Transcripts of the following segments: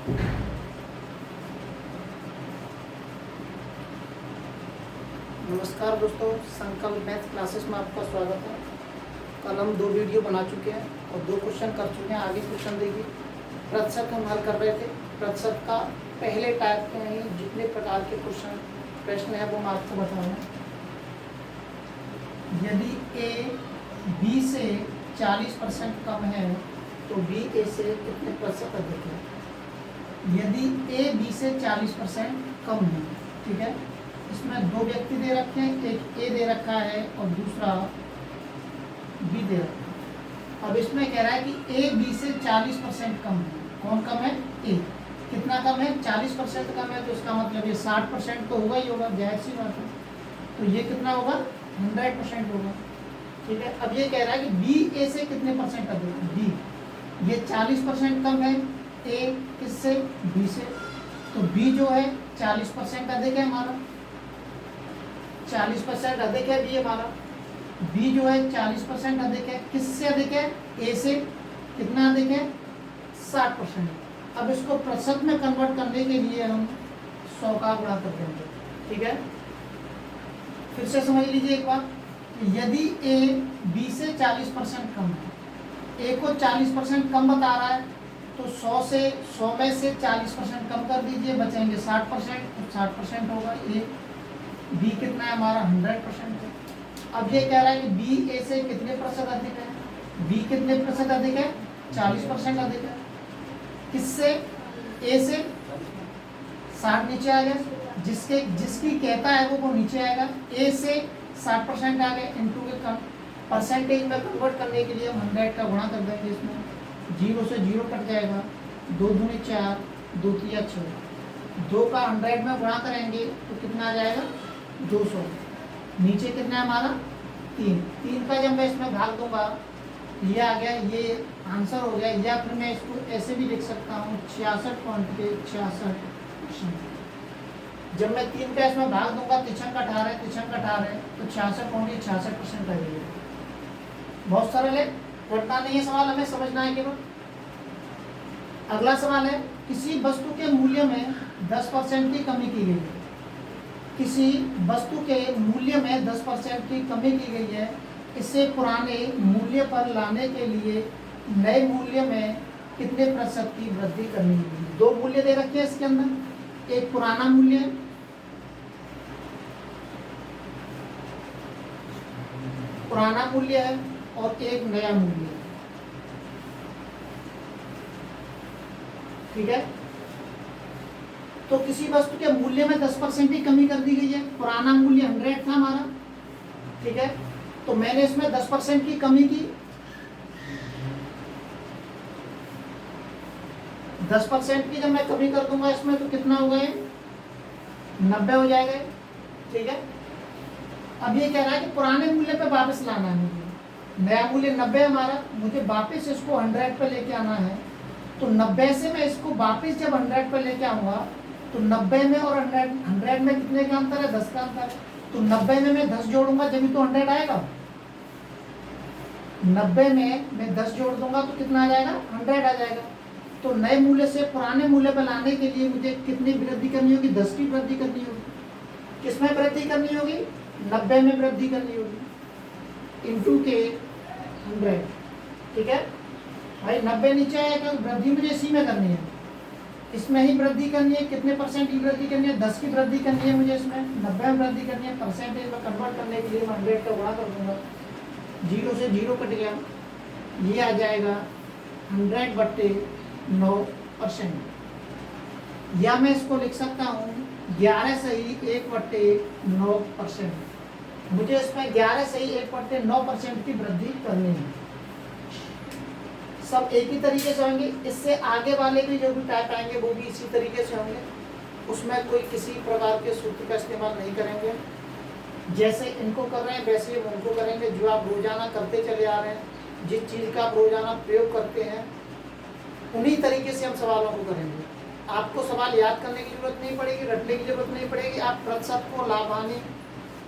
नमस्कार दोस्तों, संकल्प मैथ क्लासेस में आपका स्वागत है। कल हम 2 वीडियो बना चुके हैं और 2 क्वेश्चन कर चुके हैं। आगे क्वेश्चन देखिए। प्रतिशत हम हल कर रहे थे। प्रतिशत का पहले टाइप के ही जितने प्रकार के प्रश्न है वो मैं आपको बता रहा हूँ। यदि a b से 40% कम है तो b a से कितने प्रतिशत अधिक है। यदि a b से 40% कम है, ठीक है। इसमें 2 व्यक्ति दे रखे हैं, एक ए दे रखा है और दूसरा बी दे रखा है। अब इसमें कह रहा है कि ए बी से 40% कम है। कौन कम है? ए। कितना कम है? 40% कम है, तो इसका मतलब ये 60% तो होगा ही होगा, जाहिर सी बात है। तो ये कितना होगा? 100% होगा, ठीक है। अब ये कह रहा है कि बी ए से कितने परसेंट अधिक है। बी ये 40% कम है, ए किससे? बी से। तो बी जो है 40% अधिक है हमारा, 40% अधिक है बी हमारा। बी जो है 40% अधिक है, किससे अधिक है? ए से। कितना अधिक है? 60%। अब इसको प्रतिशत में कन्वर्ट करने के लिए हम 100 का गुणा कर देंगे, ठीक है। फिर से समझ लीजिए एक बार। यदि ए बी से 40% कम है, ए को 40% कम बता रहा है, तो 100 में से 40% कम कर दीजिए, बचेंगे 60%। तो 60% होगा ए। बी कितना है हमारा? 100% है। अब ये कह रहा है कि बी ए से कितने प्रतिशत अधिक है। बी कितने प्रतिशत अधिक है? 40% अधिक है। किससे? ए से। 60 नीचे आ गया, जिसकी कहता है वो नीचे आएगा। ए से 60% आ गए, इंटू के परसेंटेज में कन्वर्ट करने के लिए हम 100 का गुणा कर देंगे। इसमें 0 से 0 कट जाएगा, 2 दूनी 4, 2 तिया 6। 2 का 100 में गुणा करेंगे तो कितना आ जाएगा? 200। नीचे कितना है हमारा? 3 का जब मैं इसमें भाग दूंगा, ये आ गया, ये आंसर हो गया। या फिर मैं इसको ऐसे भी लिख सकता हूँ 66.66%। जब मैं 3 का इसमें भाग दूंगा, 3 का 18, 3 का 18, तो 66.66% आ जाएगा। बहुत सरल है, रटना नहीं है सवाल, हमें समझना है केवल। अगला सवाल है, किसी वस्तु के मूल्य में 10% की कमी की गई है। किसी वस्तु के मूल्य में 10% की कमी की गई है। इसे पुराने मूल्य पर लाने के लिए नए मूल्य में कितने प्रतिशत की वृद्धि करनी होगी। 2 मूल्य दे रखे हैं इसके अंदर, एक पुराना मूल्य है, पुराना मूल्य है, और एक नया मूल्य है, ठीक है। तो किसी वस्तु के मूल्य में 10% की कमी कर दी गई है। पुराना मूल्य 100 था हमारा, ठीक है। तो मैंने इसमें 10% की कमी की। 10% की जब मैं कमी कर दूंगा इसमें, तो कितना होगा? 90 हो जाएगा, ठीक है। अब ये कह रहा है कि पुराने मूल्य पे वापस लाना है मुझे। नया मूल्य 90 हमारा, मुझे वापस इसको 100 पे लेके आना है। तो 90 से मैं इसको वापस जब 100 पे लेके आऊंगा, तो 90 में और 100 में कितने का अंतर है? 10 का अंतर है। तो 90 में मैं 10 जोड़ूंगा जब तो 100 आएगा। 90 में मैं 10 जोड़ दूंगा तो कितना आ जाएगा? 100 आ जाएगा। तो नए मूल्य से पुराने मूल्य पर लाने के लिए मुझे कितनी वृद्धि करनी होगी? 10 की वृद्धि करनी होगी। किसमें वृद्धि करनी होगी? 90 में वृद्धि करनी होगी, इंटू के 100, ठीक है भाई। 90 नीचे आएगा, वृद्धि मुझे इसी में करनी है, इसमें ही वृद्धि करनी है। कितने परसेंट की वृद्धि करनी है? 10 की वृद्धि करनी है मुझे इसमें। 90 में वृद्धि करनी है, परसेंटेज में कन्वर्ट करने के लिए मैं 100 का गुणा कर दूंगा। 0 से 0 कट गया, ये आ जाएगा 100/9%। या मैं इसको लिख सकता हूँ 11 सही 1/9%। मुझे इसमें 11 सही 1/9% की वृद्धि करनी है। सब एक ही तरीके से होंगे। इससे आगे वाले भी जो भी टाइप आएंगे वो भी इसी तरीके से होंगे। उसमें कोई किसी प्रकार के सूत्र का इस्तेमाल नहीं करेंगे। जैसे इनको कर रहे हैं वैसे ही उनको करेंगे। जो आप रोजाना करते चले आ रहे हैं, जिस चीज़ का आप रोजाना प्रयोग करते हैं, उन्हीं तरीके से हम सवालों को करेंगे। आपको सवाल याद करने की जरूरत नहीं पड़ेगी, रटने की जरूरत नहीं पड़ेगी। आप प्रतिशत को, लाभ हानि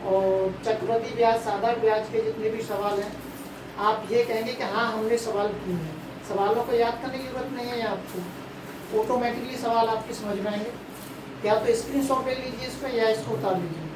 और चक्रवृद्धि ब्याज, साधारण ब्याज के जितने भी सवाल हैं, आप ये कहेंगे कि हाँ हमने सवाल किए हैं। सवालों को याद करने की जरूरत नहीं है आपको। ऑटोमेटिकली सवाल आपके समझ में आएंगे। या तो स्क्रीनशॉट ले लीजिए इसका या इसको उतार लीजिए।